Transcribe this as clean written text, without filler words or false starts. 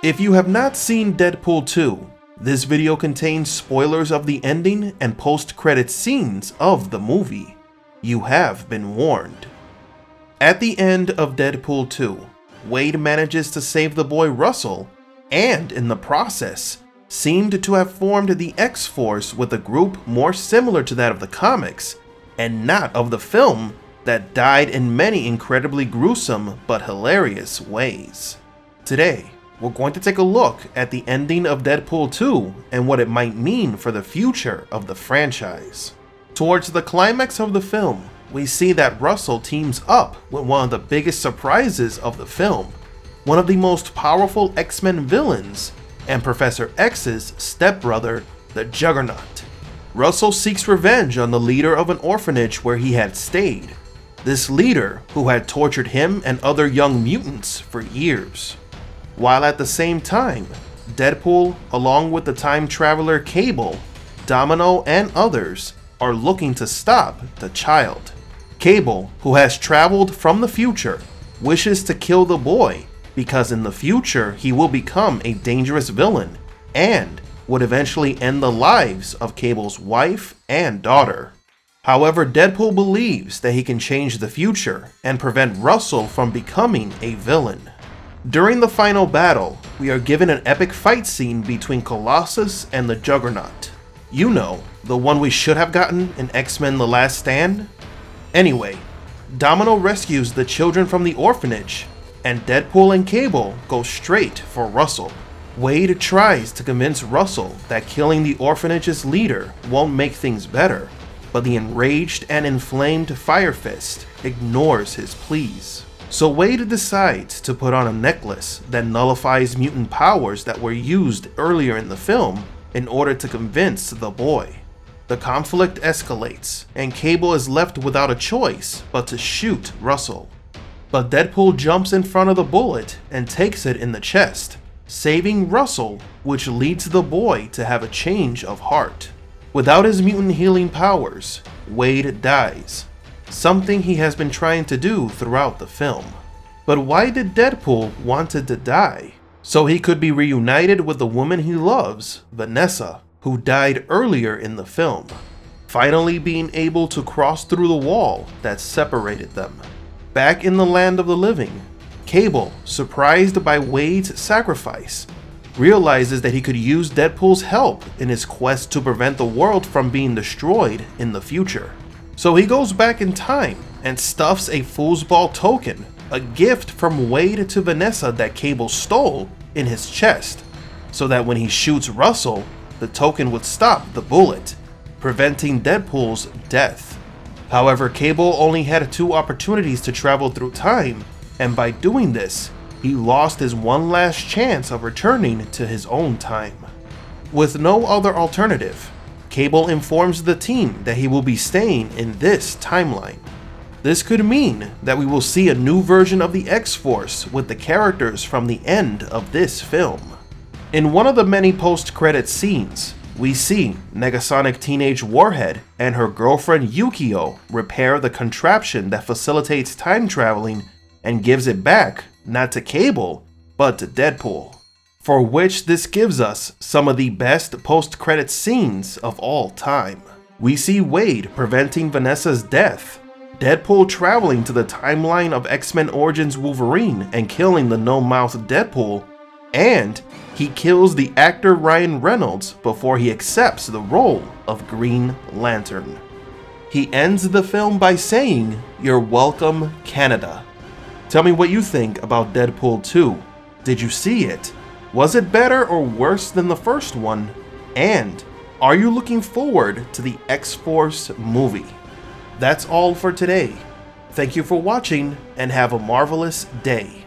If you have not seen Deadpool 2, this video contains spoilers of the ending and post-credit scenes of the movie. You have been warned. At the end of Deadpool 2, Wade manages to save the boy Russell, and in the process, seemed to have formed the X-Force with a group more similar to that of the comics, and not of the film that died in many incredibly gruesome but hilarious ways. Today, we're going to take a look at the ending of Deadpool 2 and what it might mean for the future of the franchise. Towards the climax of the film, we see that Russell teams up with one of the biggest surprises of the film, one of the most powerful X-Men villains, and Professor X's stepbrother, the Juggernaut. Russell seeks revenge on the leader of an orphanage where he had stayed, this leader who had tortured him and other young mutants for years. While at the same time, Deadpool, along with the time traveler Cable, Domino, and others, are looking to stop the child. Cable, who has traveled from the future, wishes to kill the boy because in the future he will become a dangerous villain and would eventually end the lives of Cable's wife and daughter. However, Deadpool believes that he can change the future and prevent Russell from becoming a villain. During the final battle, we are given an epic fight scene between Colossus and the Juggernaut. You know, the one we should have gotten in X-Men The Last Stand? Anyway, Domino rescues the children from the orphanage, and Deadpool and Cable go straight for Russell. Wade tries to convince Russell that killing the orphanage's leader won't make things better, but the enraged and inflamed Fire Fist ignores his pleas. So Wade decides to put on a necklace that nullifies mutant powers that were used earlier in the film in order to convince the boy. The conflict escalates, and Cable is left without a choice but to shoot Russell. But Deadpool jumps in front of the bullet and takes it in the chest, saving Russell, which leads the boy to have a change of heart. Without his mutant healing powers, Wade dies, something he has been trying to do throughout the film. But why did Deadpool wanted to die? So he could be reunited with the woman he loves, Vanessa, who died earlier in the film, finally being able to cross through the wall that separated them. Back in the land of the living, Cable, surprised by Wade's sacrifice, realizes that he could use Deadpool's help in his quest to prevent the world from being destroyed in the future. So he goes back in time and stuffs a foosball token, a gift from Wade to Vanessa that Cable stole, in his chest, so that when he shoots Russell, the token would stop the bullet, preventing Deadpool's death. However, Cable only had 2 opportunities to travel through time, and by doing this, he lost his one last chance of returning to his own time. With no other alternative, Cable informs the team that he will be staying in this timeline. This could mean that we will see a new version of the X-Force with the characters from the end of this film. In one of the many post-credit scenes, we see Negasonic Teenage Warhead and her girlfriend Yukio repair the contraption that facilitates time traveling and gives it back, not to Cable, but to Deadpool, for which this gives us some of the best post-credit scenes of all time. We see Wade preventing Vanessa's death, Deadpool traveling to the timeline of X-Men Origins Wolverine and killing the no-mouth Deadpool, and he kills the actor Ryan Reynolds before he accepts the role of Green Lantern. He ends the film by saying, "You're welcome, Canada." Tell me what you think about Deadpool 2. Did you see it? Was it better or worse than the first one? And are you looking forward to the X-Force movie? That's all for today. Thank you for watching and have a marvelous day.